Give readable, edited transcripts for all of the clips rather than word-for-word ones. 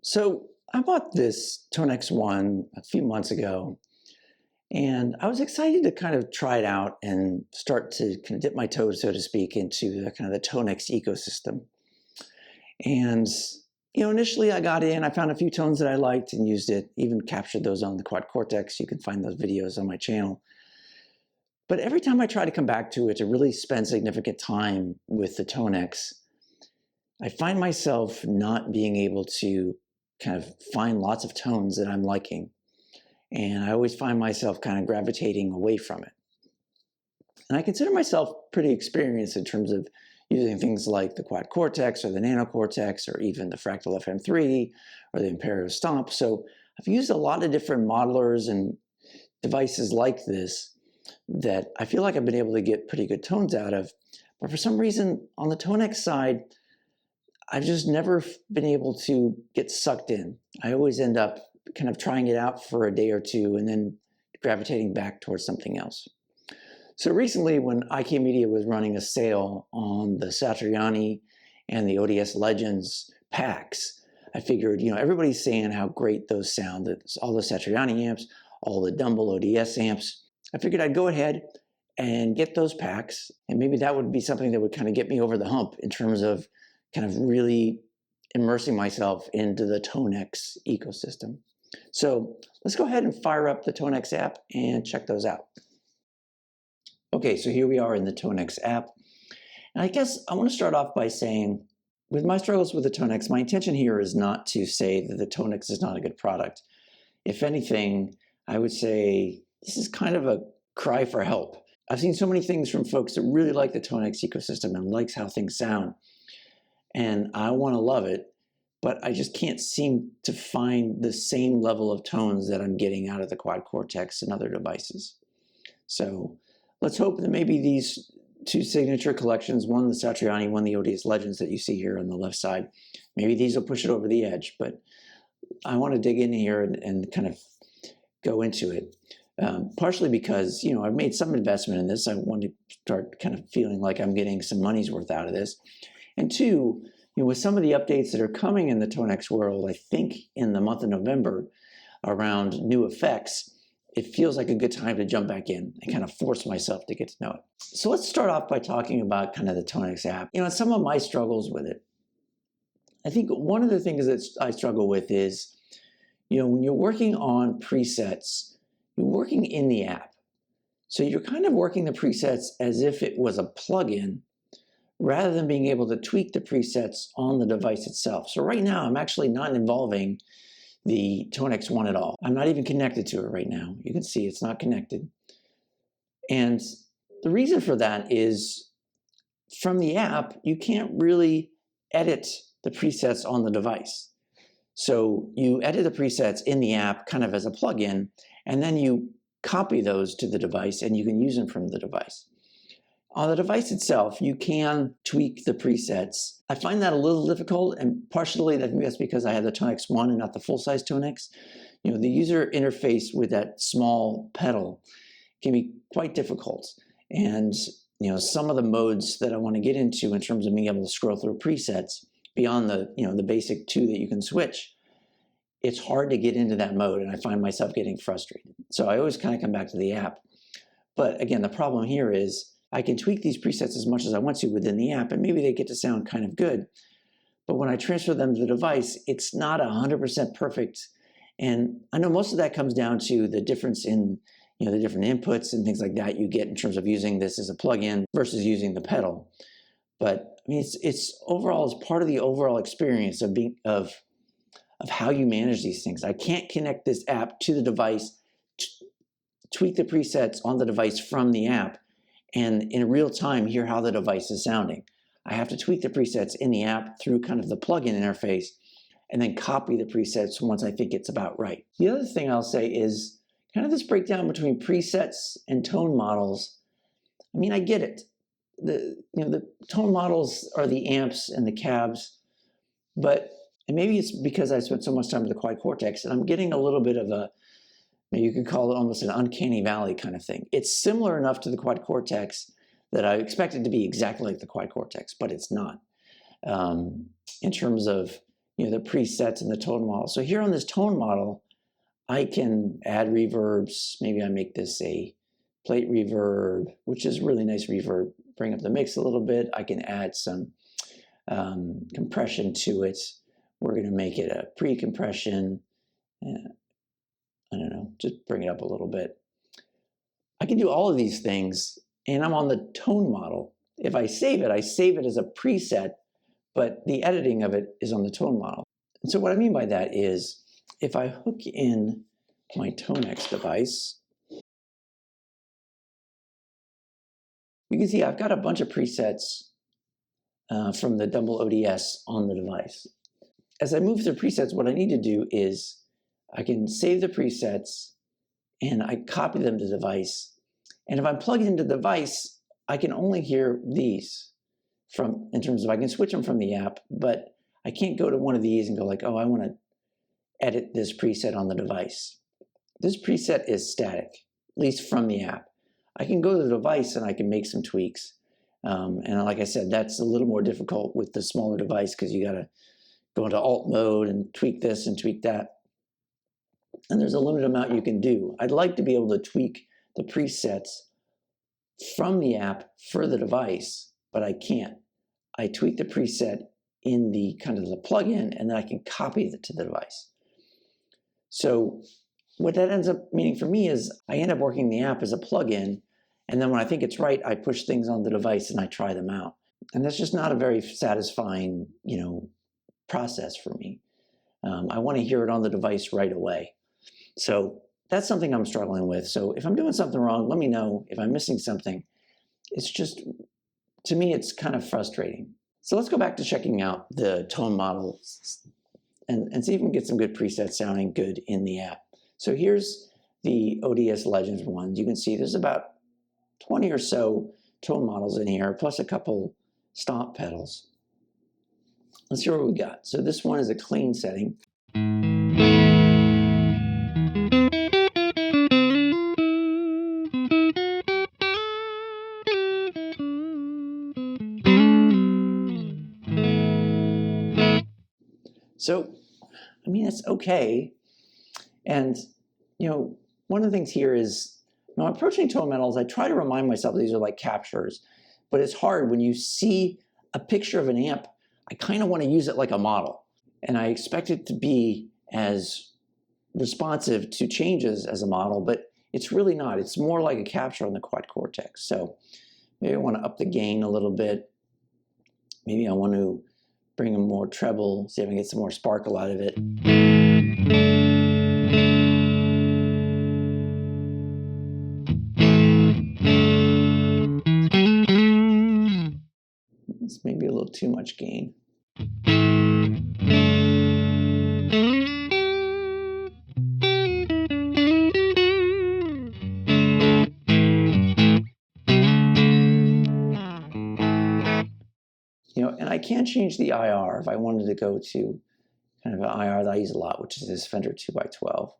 So I bought this Tonex One a few months ago, and I was excited to kind of try it out and start to kind of dip my toes, so to speak, into the kind of the Tonex ecosystem. And initially I got in, I found a few tones that I liked and used it, even captured those on the Quad Cortex. You can find those videos on my channel. But every time I try to come back to it to really spend significant time with the Tonex, I find myself not being able to kind of find lots of tones that I'm liking. And I always find myself kind of gravitating away from it. And I consider myself pretty experienced in terms of using things like the Quad Cortex or the Nano Cortex or even the Fractal FM3 or the Imperio Stomp. So I've used a lot of different modelers and devices like this that I feel like I've been able to get pretty good tones out of. But for some reason on the Tonex side, I've just never been able to get sucked in. I always end up kind of trying it out for a day or two and then gravitating back towards something else. So recently when IK Media was running a sale on the Satriani and the ODS Legends packs, I figured, everybody's saying how great those sound, all the Satriani amps, all the Dumble ODS amps. I figured I'd go ahead and get those packs, and maybe that would be something that would kind of get me over the hump in terms of kind of really immersing myself into the Tonex ecosystem. So let's go ahead and fire up the Tonex app and check those out. Okay, so here we are in the Tonex app. And I guess I want to start off by saying, with my struggles with the Tonex, my intention here is not to say that the Tonex is not a good product. If anything, I would say this is kind of a cry for help. I've seen so many things from folks that really like the Tonex ecosystem and likes how things sound. And I want to love it, but I just can't seem to find the same level of tones that I'm getting out of the Quad Cortex and other devices. So let's hope that maybe these two signature collections, one the Satriani, one the ODS Legends that you see here on the left side, maybe these will push it over the edge, but I want to dig in here and kind of go into it. Partially because, I've made some investment in this. I want to start kind of feeling like I'm getting some money's worth out of this. And two, with some of the updates that are coming in the Tonex world, I think in the month of November around new effects, it feels like a good time to jump back in and kind of force myself to get to know it. So let's start off by talking about kind of the Tonex app. Some of my struggles with it. I think one of the things that I struggle with is, when you're working on presets, you're working in the app. So you're kind of working the presets as if it was a plugin, rather than being able to tweak the presets on the device itself. So right now, I'm actually not involving the Tonex One at all. I'm not even connected to it right now. You can see it's not connected. And the reason for that is from the app, you can't really edit the presets on the device. So you edit the presets in the app kind of as a plugin, and then you copy those to the device and you can use them from the device. On the device itself, you can tweak the presets. I find that a little difficult, and partially that's because I have the Tonex One and not the full-size Tonex. The user interface with that small pedal can be quite difficult. And some of the modes that I want to get into in terms of being able to scroll through presets beyond the basic two that you can switch, it's hard to get into that mode, and I find myself getting frustrated. So I always kind of come back to the app. But again, the problem here is I can tweak these presets as much as I want to within the app, and maybe they get to sound kind of good. But when I transfer them to the device, it's not 100% perfect. And I know most of that comes down to the difference in the different inputs and things like that you get in terms of using this as a plugin versus using the pedal. But I mean, it's overall as part of the overall experience of how you manage these things. I can't connect this app to the device, tweak the presets on the device from the app, and in real time hear how the device is sounding. I have to tweak the presets in the app through kind of the plugin interface and then copy the presets once I think it's about right. The other thing I'll say is kind of this breakdown between presets and tone models. I mean, I get it. The tone models are the amps and the cabs, and maybe it's because I spent so much time with the Quad Cortex and I'm getting a little bit of you could call it almost an uncanny valley kind of thing. It's similar enough to the Quad Cortex that I expect it to be exactly like the Quad Cortex, but it's not. In terms of the presets in the tone model. So here on this tone model, I can add reverbs. Maybe I make this a plate reverb, which is really nice reverb. Bring up the mix a little bit. I can add some compression to it. We're going to make it a pre-compression. I don't know, just bring it up a little bit. I can do all of these things, and I'm on the tone model. If I save it as a preset, but the editing of it is on the tone model. And so what I mean by that is, if I hook in my Tonex device, you can see I've got a bunch of presets from the double ODS on the device. As I move through presets, what I need to do is I can save the presets and I copy them to the device. And if I'm plugged into the device, I can only hear these in terms of I can switch them from the app, but I can't go to one of these and go like, oh, I want to edit this preset on the device. This preset is static, at least from the app. I can go to the device and I can make some tweaks. And like I said, that's a little more difficult with the smaller device because you got to go into alt mode and tweak this and tweak that. And there's a limited amount you can do. I'd like to be able to tweak the presets from the app for the device, but I can't. I tweak the preset in the kind of the plugin, and then I can copy it to the device. So what that ends up meaning for me is I end up working the app as a plugin, and then when I think it's right, I push things on the device and I try them out. And that's just not a very satisfying, process for me. I want to hear it on the device right away. So that's something I'm struggling with. So if I'm doing something wrong, let me know. If I'm missing something, it's just, to me, it's kind of frustrating. So let's go back to checking out the tone model and see if we can get some good presets sounding good in the app. So here's the ODS Legends one. You can see there's about 20 or so tone models in here, plus a couple stomp pedals. Let's see what we got. So this one is a clean setting. So, I mean, it's okay. And, one of the things here is, when I'm approaching tone models, I try to remind myself these are like captures, but it's hard when you see a picture of an amp. I kind of want to use it like a model, and I expect it to be as responsive to changes as a model, but it's really not. It's more like a capture on the quad cortex. So maybe I want to up the gain a little bit. Maybe I want to bring a more treble, see if I can get some more sparkle out of it. It's maybe a little too much gain. And I can change the IR if I wanted to go to kind of an IR that I use a lot, which is this Fender 2x12.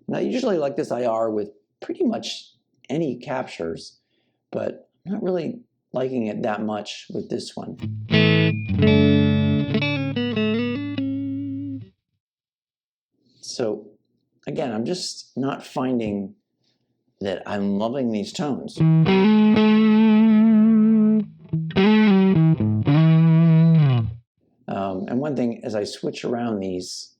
Now, I usually like this IR with pretty much any captures, but I'm not really liking it that much with this one. So again, I'm just not finding that I'm loving these tones. And one thing, as I switch around these,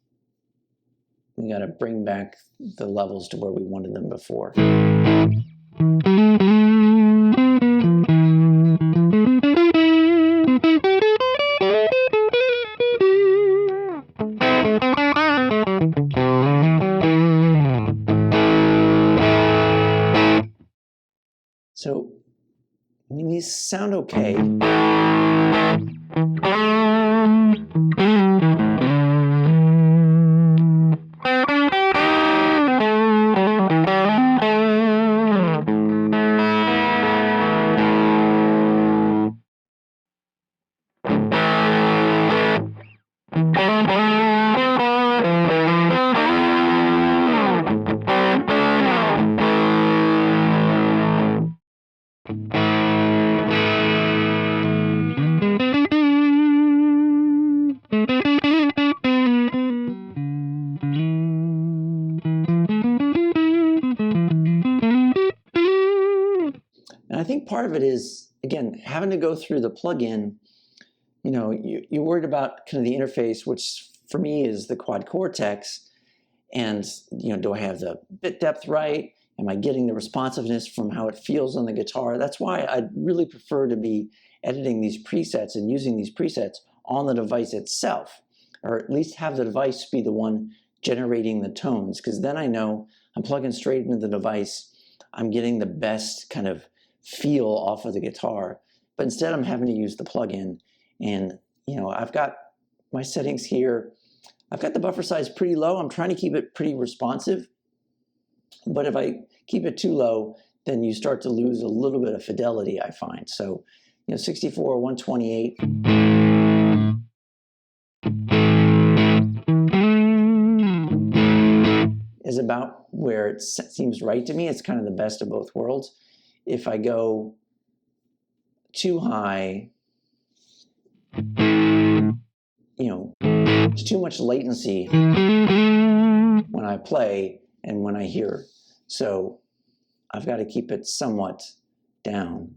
we got to bring back the levels to where we wanted them before. So, I mean, these sound okay. And I think part of it is, again, having to go through the plugin. You know, you're worried about kind of the interface, which for me is the quad cortex. And, you know, do I have the bit depth right? Am I getting the responsiveness from how it feels on the guitar? That's why I really prefer to be editing these presets and using these presets on the device itself, or at least have the device be the one generating the tones, because then I know I'm plugging straight into the device. I'm getting the best kind of feel off of the guitar. But instead I'm having to use the plugin. And, you know, I've got my settings here. I've got the buffer size pretty low. I'm trying to keep it pretty responsive. But if I keep it too low, then you start to lose a little bit of fidelity, I find. So, you know, 64, 128. Is about where it seems right to me. It's kind of the best of both worlds. If I go too high, you know, there's too much latency when I play and when I hear. So I've got to keep it somewhat down.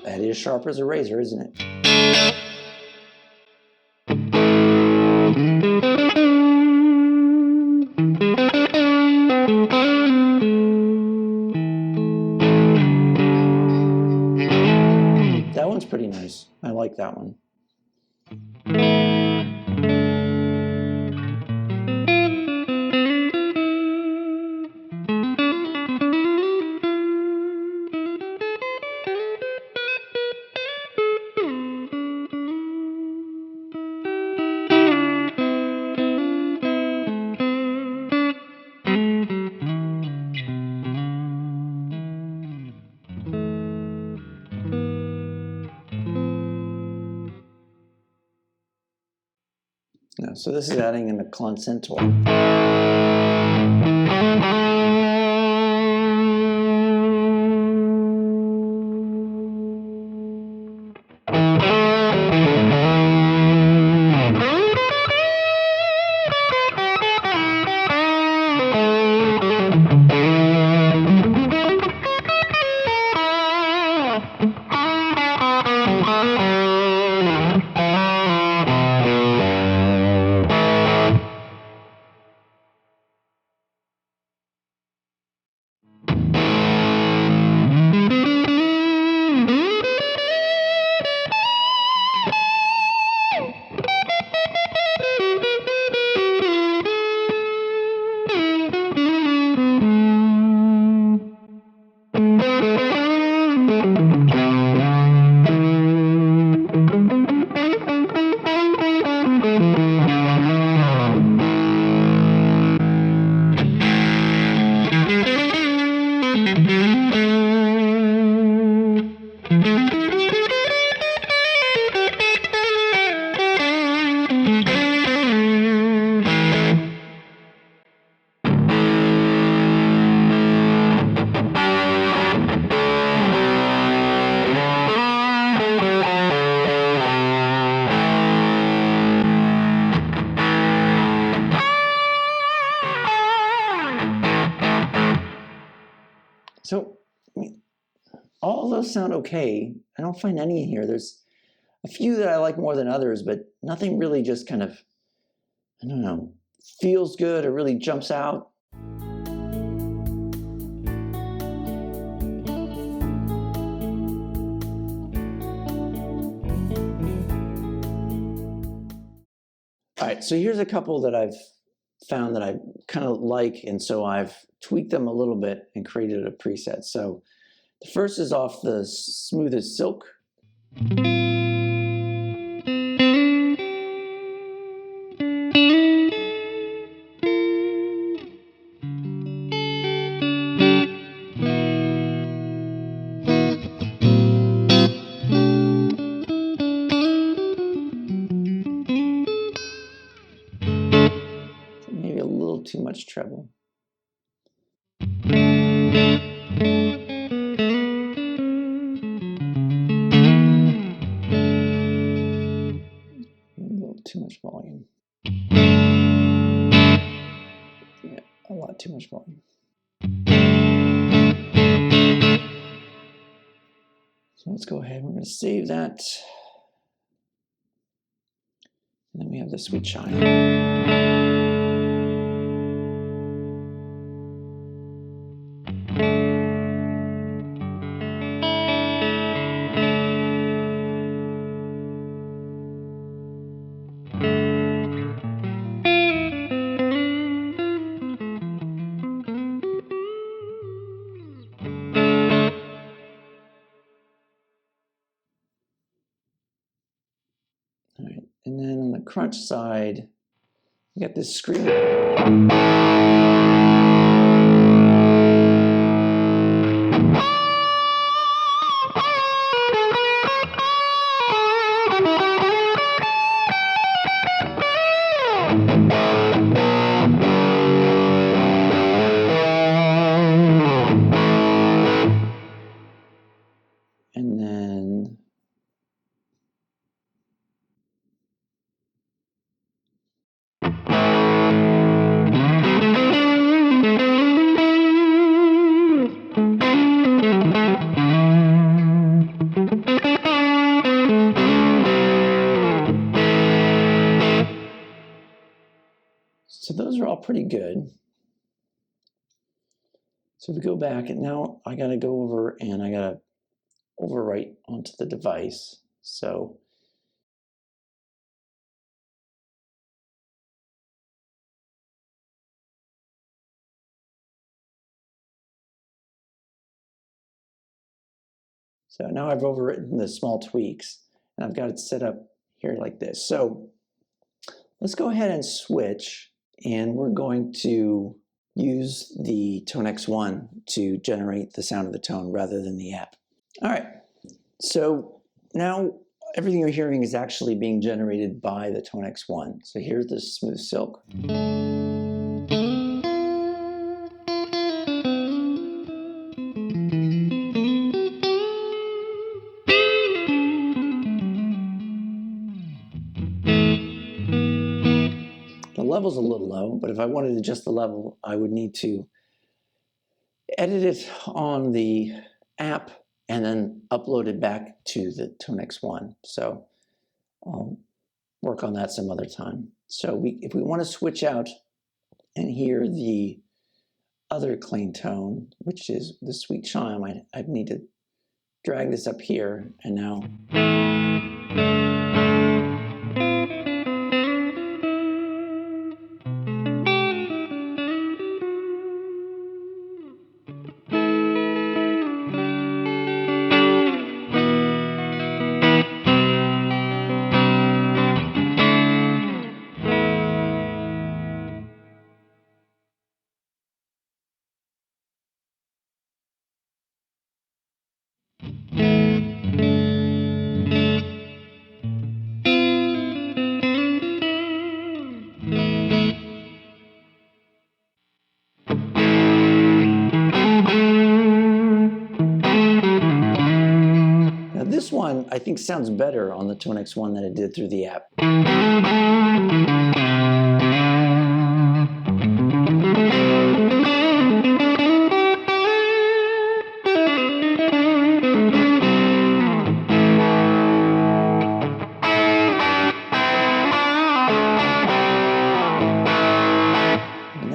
That is sharp as a razor, isn't it? That one's pretty nice. I like that one. Yeah, so this is adding in the Clencentor. all sound okay. I don't find any in here. There's a few that I like more than others, but nothing really just kind of, I don't know, feels good or really jumps out. All right, so here's a couple that I've found that I kind of like, and so I've tweaked them a little bit and created a preset. So the first is off the Smooth as Silk. Maybe a little too much treble. A little too much volume. Yeah, a lot too much volume. So let's go ahead, we're going to save that. And then we have the sweet chime. All right, and then on the crunch side, we got this scream. And then so those are all pretty good. So if we go back, and now I got to go over and I got to overwrite onto the device. So now I've overwritten the small tweaks, and I've got it set up here like this. So let's go ahead and switch, and we're going to use the Tonex One to generate the sound of the tone rather than the app. All right, so now everything you're hearing is actually being generated by the Tonex One. So here's the Smooth Silk. The level's a little low, but if I wanted to adjust the level, I would need to edit it on the app and then upload it back to the Tonex One. So I'll work on that some other time. So if we want to switch out and hear the other clean tone, which is the sweet chime, I need to drag this up here, and now this one, I think, sounds better on the Tonex One than it did through the app.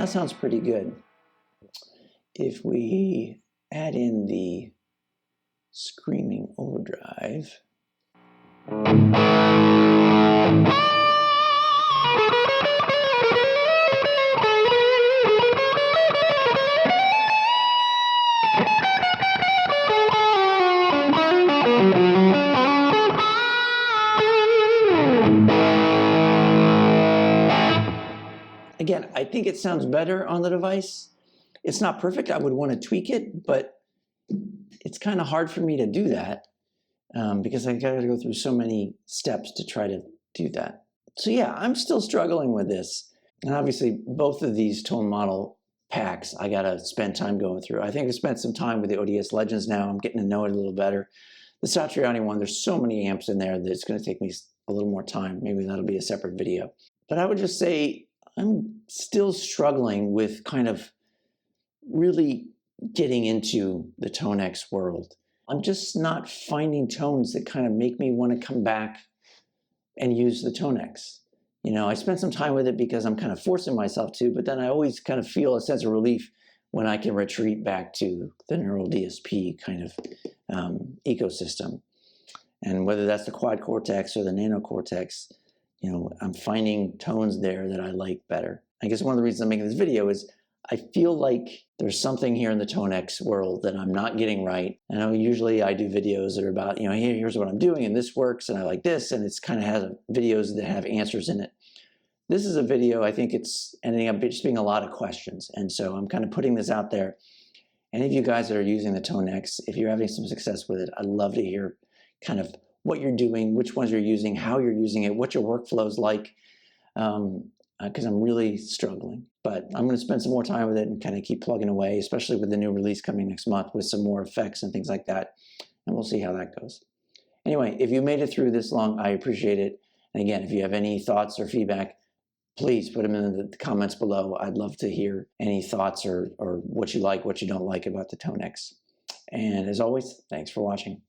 that sounds pretty good. If we add in the screaming overdrive. Again, I think it sounds better on the device. It's not perfect. I would want to tweak it, but it's kind of hard for me to do that because I got to go through so many steps to try to do that. So yeah, I'm still struggling with this. And obviously, both of these tone model packs, I got to spend time going through. I think I spent some time with the ODS Legends now. I'm getting to know it a little better. The Satriani one, there's so many amps in there that it's going to take me a little more time. Maybe that'll be a separate video. But I would just say I'm still struggling with kind of really getting into the Tonex world. I'm just not finding tones that kind of make me want to come back and use the Tonex. You know, I spent some time with it because I'm kind of forcing myself to, but then I always kind of feel a sense of relief when I can retreat back to the neural DSP kind of ecosystem. And whether that's the quad cortex or the nano cortex, you know, I'm finding tones there that I like better. I guess one of the reasons I'm making this video is I feel like there's something here in the Tonex world that I'm not getting right. I know usually I do videos that are about, you know, hey, here's what I'm doing and this works and I like this, and it's kind of has videos that have answers in it. This is a video, I think it's ending up just being a lot of questions. And so I'm kind of putting this out there. Any of you guys that are using the Tonex, if you're having some success with it, I'd love to hear kind of what you're doing, which ones you're using, how you're using it, what your workflow's like, because I'm really struggling. But I'm going to spend some more time with it and kind of keep plugging away, especially with the new release coming next month with some more effects and things like that. And we'll see how that goes. Anyway, if you made it through this long, I appreciate it. And again, if you have any thoughts or feedback, please put them in the comments below. I'd love to hear any thoughts or what you like, what you don't like about the Tonex. And as always, thanks for watching.